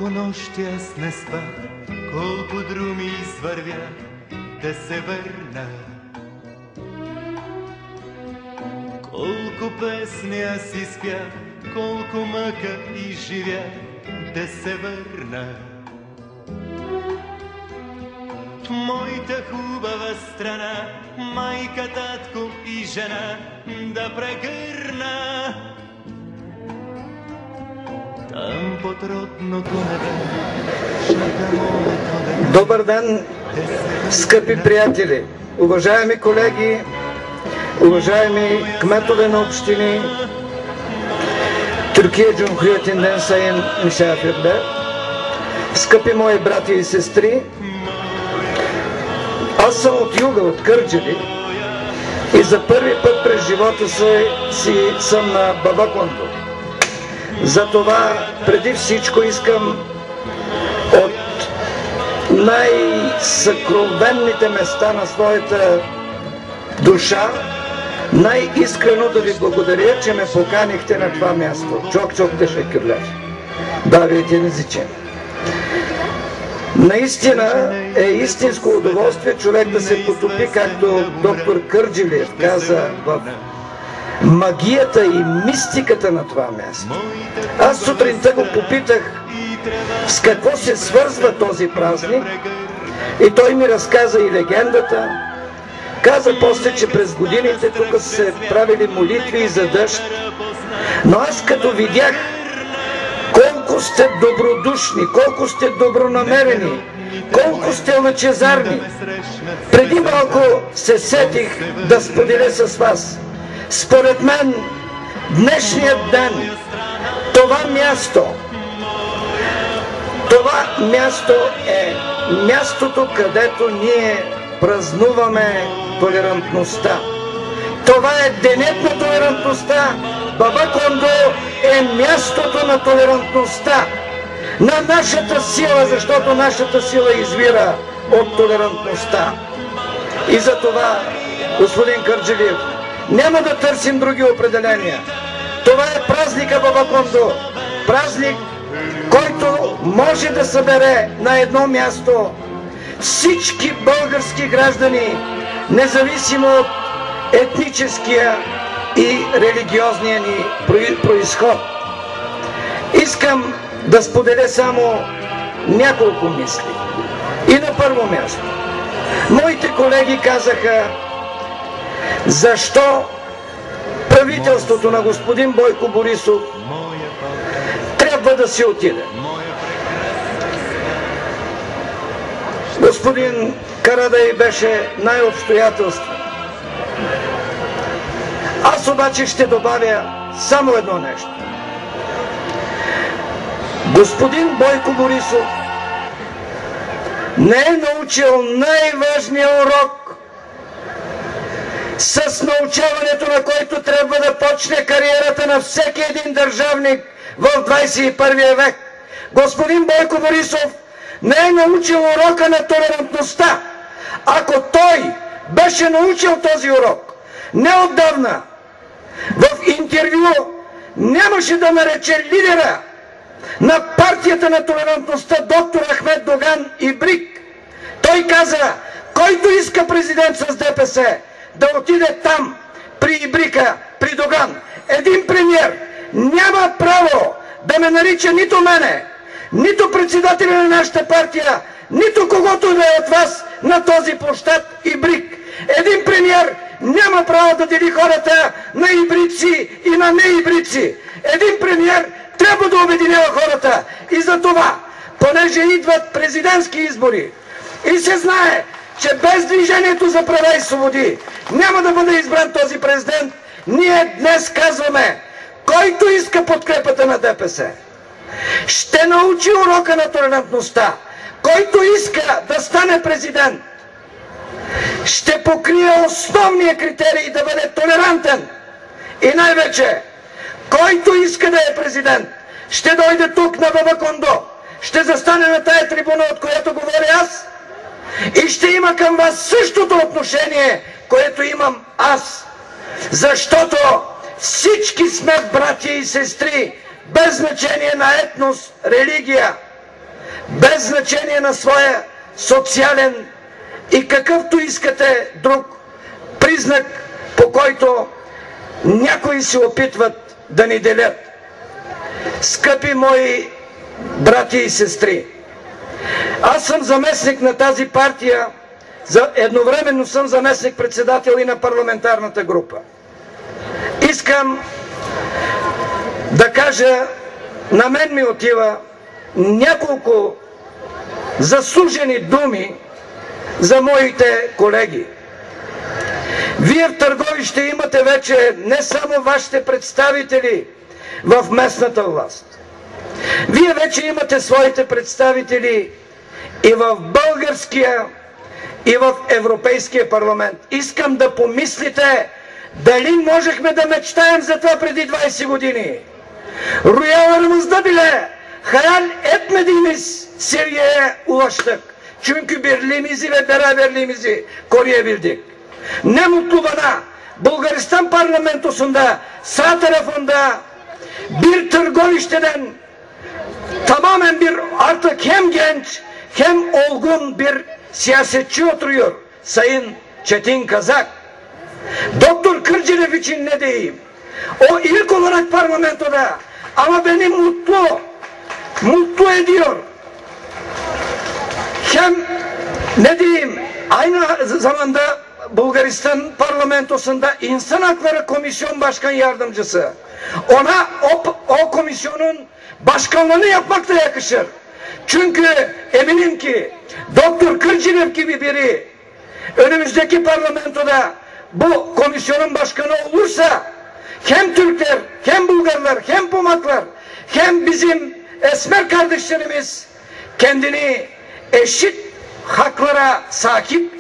Колко нощи аз не спах, колко друми извървя да се върна. Колко песни аз изпях, колко мъка изживя да се върна. В моята хубава страна, майка, татко и жена да прегърна. Там под родното небе чака моето дете. Добър ден, скъпи приятели, уважаеми колеги, уважаеми кметове на общини, Türkiye Cumhuriyeti'nden sayın misafirler, скъпи мои брати и сестри, аз съм от юга, от Кърджали, и за първи път през живота си съм на Бабакондо. Затова преди всичко искам от най-съкровенните места на своята душа най-искрено да ви благодаря, че ме поканихте на това място. Çok teşekkürler. Davetiniz için. Наистина е истинско удоволствие човек да се потопи, както доктор Кърджилиев каза, в магията и мистиката на това място. Аз сутринта го попитах с какво се свързва този празник и той ми разказа и легендата. Каза после, че през годините тук са се правили молитви за дъжд, но аз като видях колко сте добродушни, колко сте добронамерени, колко сте лъчезарни, преди малко се сетих да споделя с вас. Според мен днешният ден, това място е мястото, където ние празнуваме толерантността. Това е денят на толерантността. Бабакондо е мястото на толерантността, на нашата сила, защото нашата сила извира от толерантността. И за това, господин Кърджилиев, няма да търсим други определения. Това е празника Бабакондо. Празник, който може да събере на едно място всички български граждани, независимо от етническия и религиозния ни произход. Искам да споделя само няколко мисли. И на първо място, моите колеги казаха защо правителството на господин Бойко Борисов трябва да си отиде. Господин Карадайъ беше най-обстоятелствен. Аз обаче ще добавя само едно нещо. Господин Бойко Борисов не е научил най-важния урок, с научаването на който трябва да почне кариерата на всеки един държавник в 21 век. Господин Бойко Борисов не е научил урока на толерантността. Ако той беше научил този урок, неотдавна в интервю нямаше да нарече лидера на партията на толерантността доктор Ахмед Доган Ибрик. Той каза, който иска президент с ДПС, да отиде там, при Ибрика, при Доган. Един премиер няма право да ме нарича нито мене, нито председателя на нашата партия, нито когото да е от вас на този площад Ибрик. Един премиер няма право да дели хората на ибрици и на неибрици. Един премиер трябва да обединява хората. И за това, понеже идват президентски избори и се знае, че без Движението за права и свободи няма да бъде избран този президент, ние днес казваме, който иска подкрепата на ДПС, ще научи урока на толерантността. Който иска да стане президент, ще покрие основния критерий да бъде толерантен. И най-вече, който иска да е президент, ще дойде тук на Бабакондо, ще застане на тая трибуна, от която говоря аз, и ще има към вас същото отношение, което имам аз. Защото всички сме братя и сестри, без значение на етнос, религия. без значение на своя социален и какъвто искате друг признак, по който някои се опитват да ни делят. Скъпи мои брати и сестри, аз съм заместник на тази партия, едновременно съм заместник-председател и на парламентарната група. Искам да кажа, на мен ми отива няколко заслужени думи за моите колеги. Вие в Търговище имате вече не само вашите представители в местната власт. Вие вече имате своите представители и в българския, и в Европейския парламент. Искам да помислите дали можехме да мечтаем за това преди 20 години. Rüyalarımızda bile hayal etmediğimiz seviyeye ulaştık. Çünkü birliğimizi ve beraberliğimizi koruyabildik. Ne mutlu bana Bulgaristan parlamentosunda sağ tarafında bir Tırgovişte'den tamamen bir artık hem genç hem olgun bir siyasetçi oturuyor. Sayın Çetin Kazak. Doktor Kırcırev için ne diyeyim? O ilk olarak parlamentoda ama beni mutlu ediyor. Hem ne diyeyim, aynı zamanda Bulgaristan parlamentosunda İnsan Hakları Komisyon Başkan Yardımcısı. Ona o komisyonun başkanlığını yapmak da yakışır. Çünkü eminim ki Doktor Kırcırev gibi biri önümüzdeki parlamentoda bu komisyonun başkanı olursa hem Türkler, hem Bulgarlar, hem Pomaklar, hem bizim Esmer kardeşlerimiz kendini eşit haklara sahip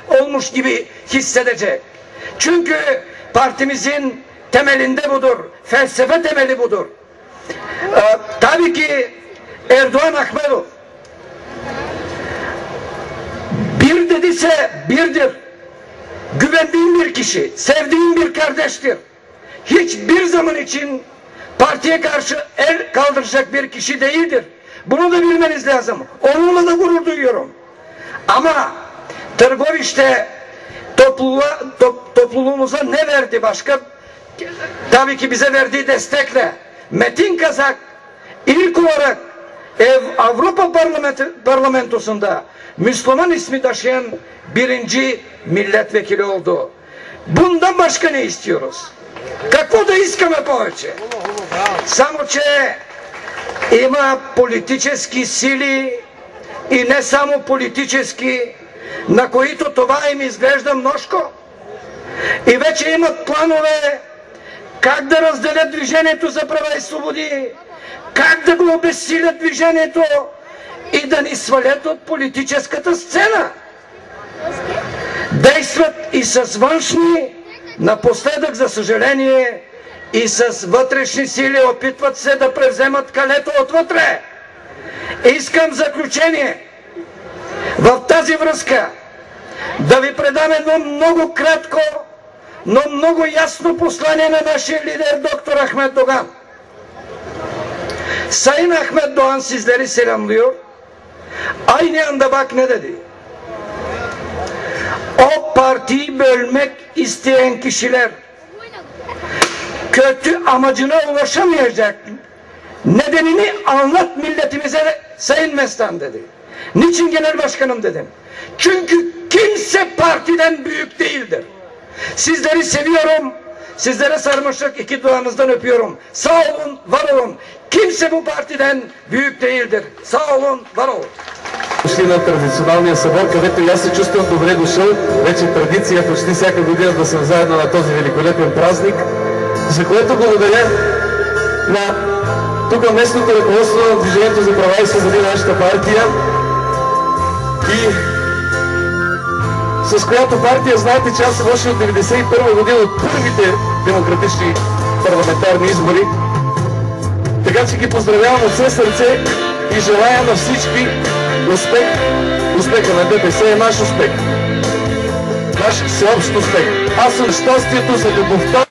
olmuş gibi hissedecek. Çünkü partimizin temelinde budur, felsefe temeli budur. Tabii ki Erdoğan Ahmedov bir dediyse birdir. Güvendiğim bir kişi, sevdiğim bir kardeştir. Hiçbir zaman için partiye karşı el kaldıracak bir kişi değildir. Bunu da bilmeniz lazım. Onunla da gurur duyuyorum. Ama Tırgovişte topluluğumuza ne verdi başka? Tabii ki bize verdiği destekle. Metin Kazak ilk olarak Avrupa Parlamentosu'nda Müslüman ismi taşıyan birinci milletvekili oldu. Bundan başka ne istiyoruz? Какво да искаме повече? Само че има политически сили и не само политически, на които това им изглежда множко. И вече имат планове как да разделят Движението за права и свободи, как да го обезсилят движението и да ни свалят от политическата сцена. Действат и с външни, напоследък, за съжаление, и с вътрешни сили, опитват се да превземат калето отвътре. Искам в заключение в тази връзка да ви предам едно много кратко, но много ясно послание на нашия лидер доktор Ahmet Doğan. Sayın Ahmet Doğan sizleri selamlıyor. Aynı anda bak ne dedi. O partiyi bölmek isteyen kişiler kötü amacına ulaşamayacak. Nedenini anlat milletimize Sayın Mestan dedi. Niçin genel başkanım dedim. Çünkü kimse partiden büyük değildir. Sizleri seviyorum. Sizlere sarmışık iki duanızdan öpüyorum. Sağ olun, var olun. Kimse bu partiden büyük değildir. Sağ olun, var olun. Дошли на традиционалния събор, където и аз се чувствам добре дошъл. Вече традиция почти всяка година да съм заедно на този великолепен празник, за което благодаря на тук местното ръководство на Движението за права и свободи на нашата партия, и с която партия, знаете, че аз съм още от 1991 година, от първите демократични парламентарни избори. Така че ги поздравявам от все сърце и желая на всички успех. Успеха на ДПС е наш успех. Наш всеобщ успех. Аз съм щастието за любовта